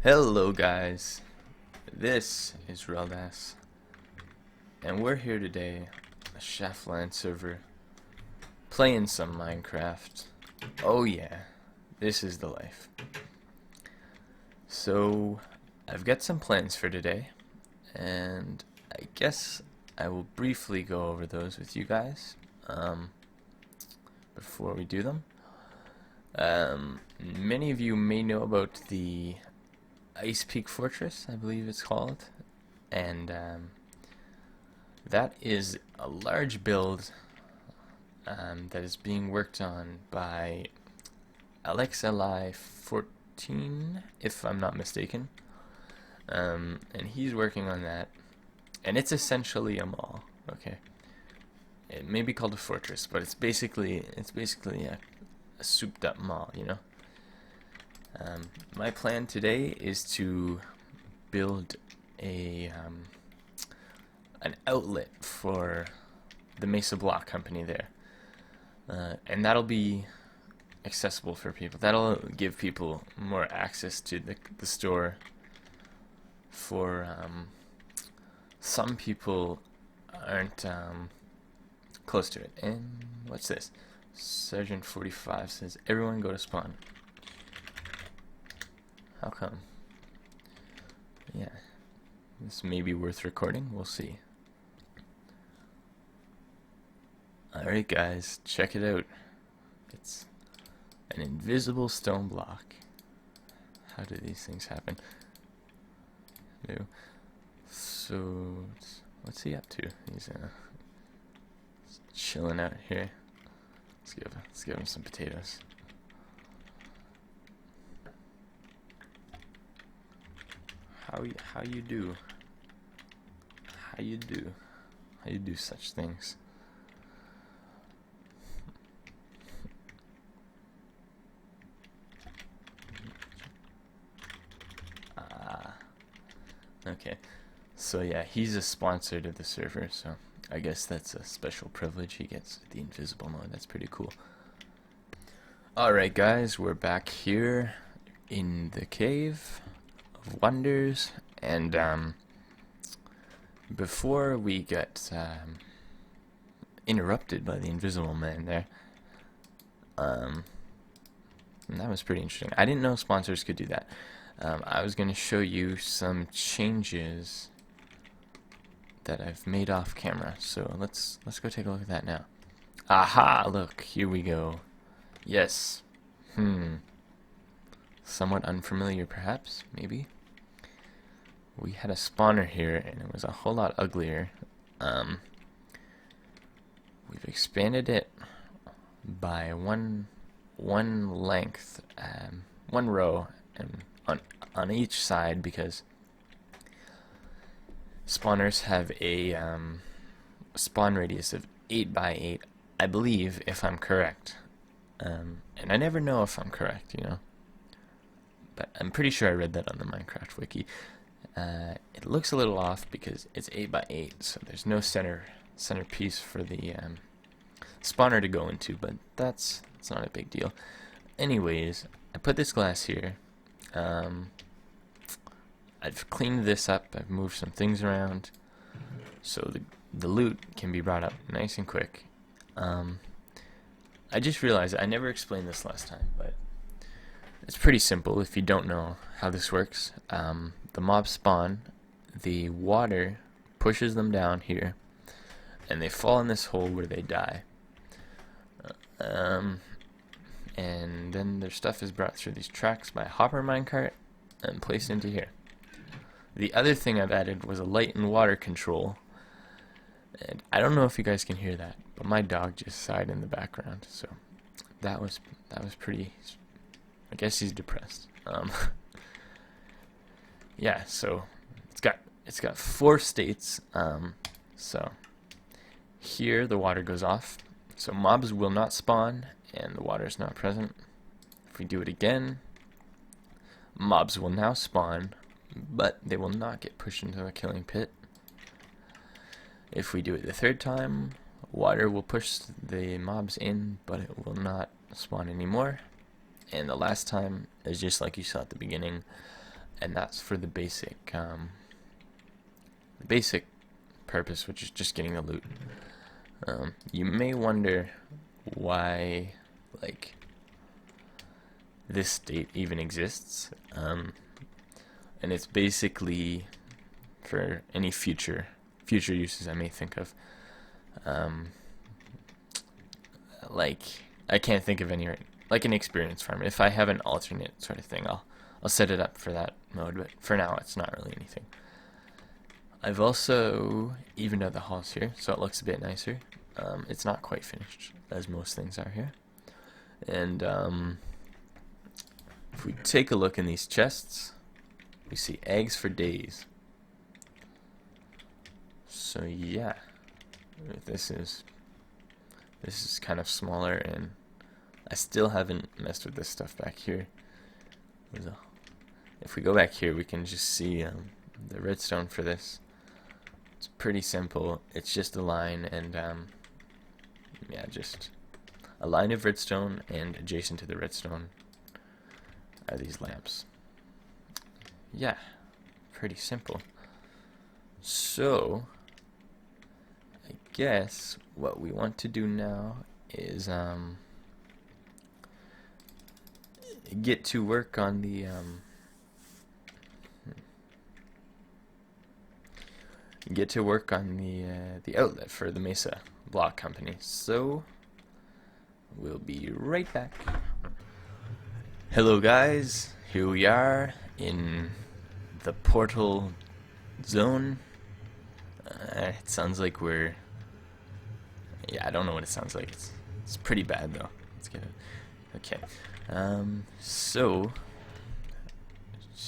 Hello guys, this is Reldas, and we're here today, a Shaftlands server, playing some Minecraft. Oh yeah, this is the life. So, I've got some plans for today, and I guess I will briefly go over those with you guys, before we do them. Many of you may know about the Ice Peak Fortress, I believe it's called, and that is a large build that is being worked on by AlexLi14, if I'm not mistaken, and he's working on that, and it's essentially a mall. Okay, it may be called a fortress, but it's basically a souped up mall, you know. My plan today is to build an outlet for the Mesa Block company there, and that'll be accessible for people. That'll give people more access to the store. For some people aren't close to it. And what's this? Sergeant 45 says everyone go to spawn. How come? Yeah, this may be worth recording. We'll see. Alright guys, check it out. It's an invisible stone block. How do these things happen? No. So, what's he up to? He's chilling out here. Let's give him some potatoes. How you do such things? Okay, so yeah, he's a sponsor to the server, so I guess that's a special privilege he gets, the invisible mode. That's pretty cool. Alright guys, we're back here in the Cave of Wonders, and before we get interrupted by the invisible man there, and that was pretty interesting. I didn't know sponsors could do that. I was going to show you some changes that I've made off camera, so let's go take a look at that now. Aha! Look, here we go. Yes. Somewhat unfamiliar, perhaps, maybe. We had a spawner here, and it was a whole lot uglier. We've expanded it by one length, one row, and on each side, because spawners have a spawn radius of 8 by 8, I believe, if I'm correct. And I never know if I'm correct, you know. But I'm pretty sure I read that on the Minecraft wiki. It looks a little off because it's 8 by 8, so there's no centerpiece for the spawner to go into, but that's not a big deal. Anyways, I put this glass here. I've cleaned this up. I've moved some things around, so the loot can be brought up nice and quick. I just realized I never explained this last time, but it's pretty simple if you don't know how this works. The mobs spawn, the water pushes them down here, and they fall in this hole where they die. And then their stuff is brought through these tracks by a hopper minecart and placed into here. The other thing I've added was a light and water control, and I don't know if you guys can hear that, but my dog just sighed in the background, so that was pretty. I guess he's depressed. Yeah, so it's got 4 states. So here the water goes off, so mobs will not spawn and the water is not present. If we do it again, mobs will now spawn, but they will not get pushed into the killing pit. If we do it the 3rd time, water will push the mobs in, but it will not spawn anymore. And the last time is just like you saw at the beginning. and that's for the basic purpose, which is just getting the loot. You may wonder why, like, this state even exists, and it's basically for any future uses I may think of. Like, I can't think of any right, like an experience farm. If I have an alternate sort of thing, I'll set it up for that mode, but for now it's not really anything. I've also evened out the halls here, so it looks a bit nicer. It's not quite finished, as most things are here. And if we take a look in these chests, we see eggs for days. So yeah, this is kind of smaller, and I still haven't messed with this stuff back here. If we go back here, we can just see the redstone for this. It's pretty simple. It's just a line, and yeah, just a line of redstone, and adjacent to the redstone are these lamps. Yeah, pretty simple. So I guess what we want to do now is get to work on the the outlet for the Mesa Block Company. So we'll be right back. Hello guys, here we are in the portal zone. It sounds like we're, yeah, I don't know what it sounds like. It's pretty bad though. Let's get it. Okay. So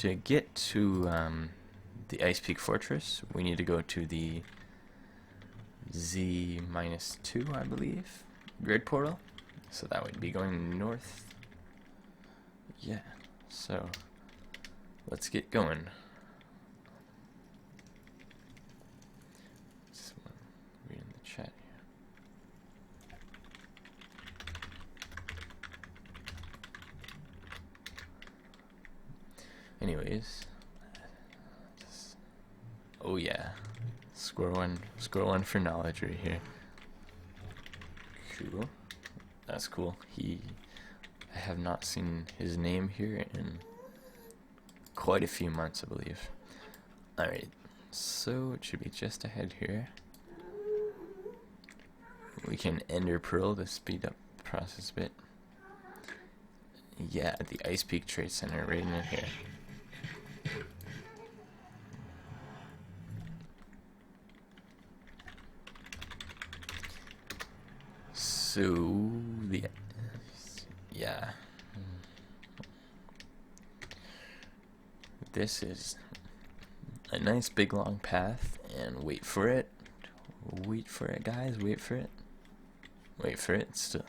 to get to the Ice Peak Fortress, we need to go to the Z-2, I believe, grid portal. So that would be going north. Yeah. So let's get going. Someone read in the chat here. Anyways, oh yeah, score one for knowledge right here. Cool, that's cool. I have not seen his name here in quite a few months, I believe. Alright, so it should be just ahead here. We can ender pearl to speed up the process a bit. Yeah, at the Ice Peak Trade Center right in here. So yeah, this is a nice big long path, and wait for it guys, wait for it still.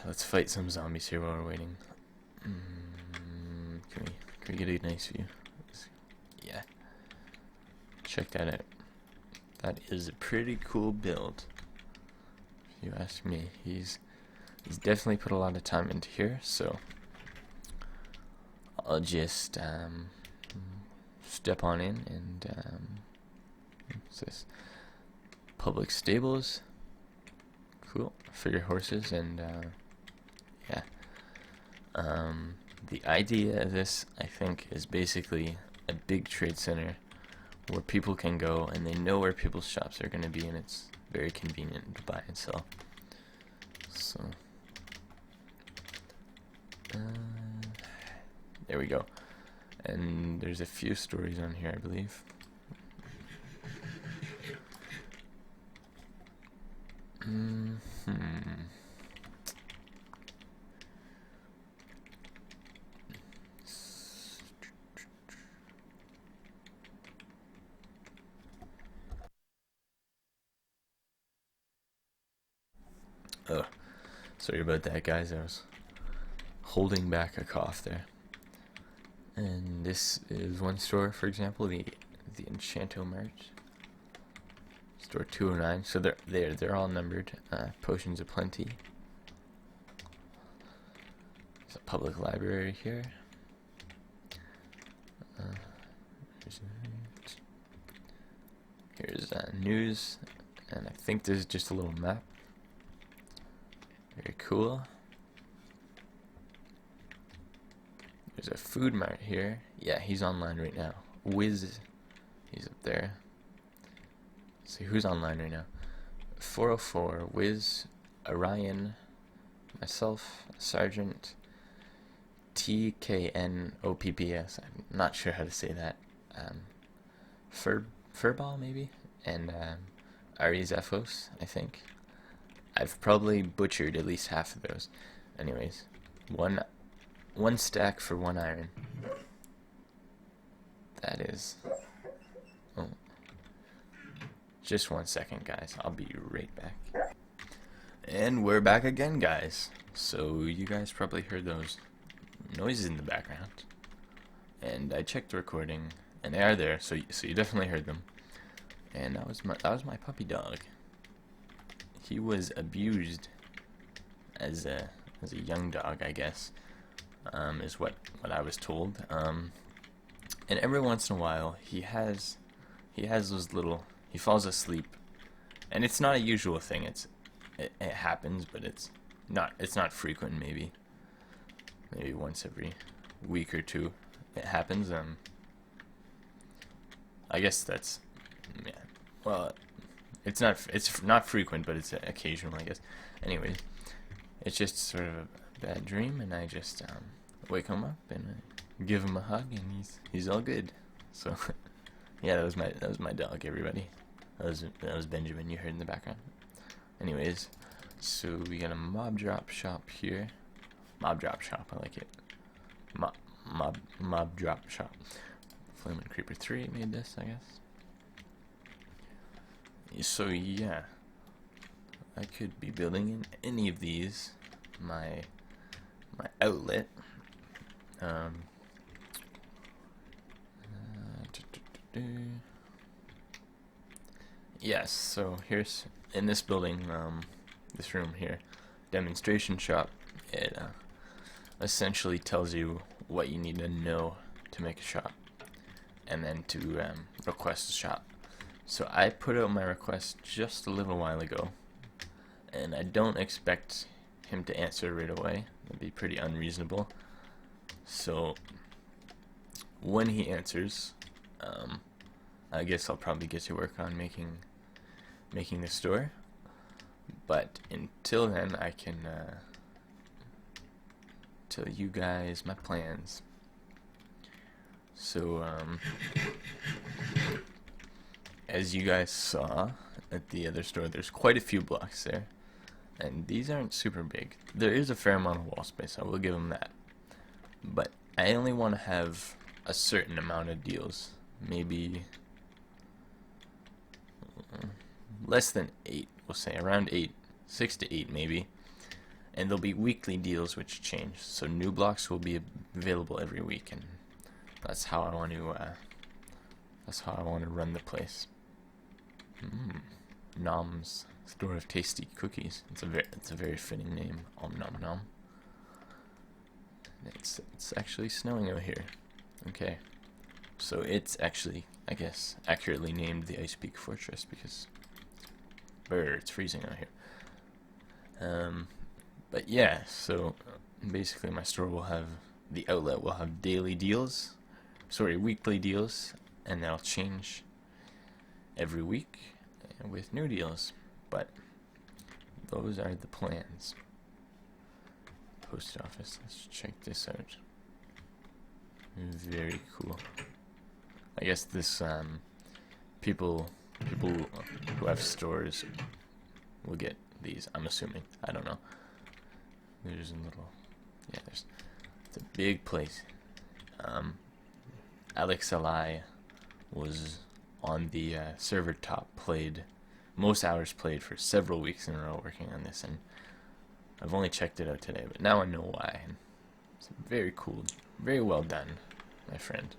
Let's fight some zombies here while we're waiting. Can we get a nice view? Yeah, check that out. That is a pretty cool build, if you ask me. He's definitely put a lot of time into here, so I'll just step on in and what's this? Public stables. Cool, for your horses. And yeah, the idea of this, I think, is basically a big trade center where people can go and they know where people's shops are going to be, and it's very convenient to buy and sell. So there we go. And there's a few stories on here, I believe. Oh, sorry about that, guys. I was holding back a cough there. And this is one store, for example, the Enchanto Mart. Store 209. So they're all numbered. Potions of plenty. public library here. Here's news, and I think this is just a little map. Very cool. There's a food mart here. Yeah, he's online right now. Wiz, he's up there. Let's see who's online right now. 404, Wiz, Orion, myself, Sergeant, TKNOPPS. I'm not sure how to say that. Furball maybe, and Arizefos, I think. I've probably butchered at least half of those. Anyways, one stack for 1 iron. That is. Oh. Just 1 second, guys. I'll be right back. And we're back again, guys. So you guys probably heard those noises in the background, and I checked the recording, and they are there. So you definitely heard them. And that was my puppy dog. He was abused as a young dog, I guess, is what I was told. And every once in a while, he has those little. He falls asleep, and it's not a usual thing. It happens, but it's not frequent. Maybe once every week or two it happens. I guess that's, yeah. Well, it's not frequent, but it's occasional, I guess. Anyways, it's just sort of a bad dream, and I just wake him up and give him a hug, and he's all good. So yeah, that was my dog, everybody. That was Benjamin you heard in the background. Anyways, so we got a mob drop shop here. Mob drop shop, I like it. Mob drop shop. Flamin' Creeper 3 made this, I guess. So yeah, I could be building in any of these. My outlet. Yes, so here's in this building, this room here, demonstration shop. It essentially tells you what you need to know to make a shop, and then to request a shop. So I put out my request just a little while ago, and I don't expect him to answer right away. That'd be pretty unreasonable. So when he answers, I guess I'll probably get to work on making the store. But until then, I can tell you guys my plans. So as you guys saw at the other store, there's quite a few blocks there, and these aren't super big. There is a fair amount of wall space, I will give them that, but I only want to have a certain amount of deals, maybe less than 8, we'll say around 8, 6 to 8 maybe, and there'll be weekly deals which change, so new blocks will be available every week, and that's how I want to run the place. Nom's Store of Tasty Cookies. It's a very fitting name. Om nom nom. It's actually snowing out here. Okay, so it's actually, I guess, accurately named the Ice Peak Fortress because it's freezing out here. But yeah, so basically my store will have, the outlet will have weekly deals, and they'll change every week with new deals, but those are the plans. Post office, let's check this out. Very cool. I guess this people who have stores will get these, I'm assuming. I don't know. There's a little, yeah, it's a big place. Alex Li was on the server top, played most hours played for several weeks in a row working on this, and I've only checked it out today, but now I know why. It's very cool, very well done, my friend.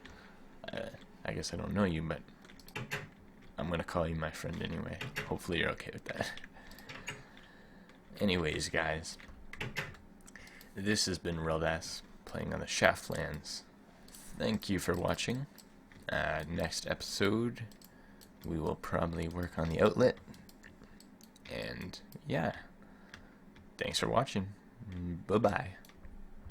I guess I don't know you, but I'm gonna call you my friend anyway. Hopefully you're okay with that. Anyways, guys, this has been Reldas playing on the Shaftlands. Thank you for watching. Next episode, we will probably work on the outlet. And yeah, thanks for watching. Bye-bye.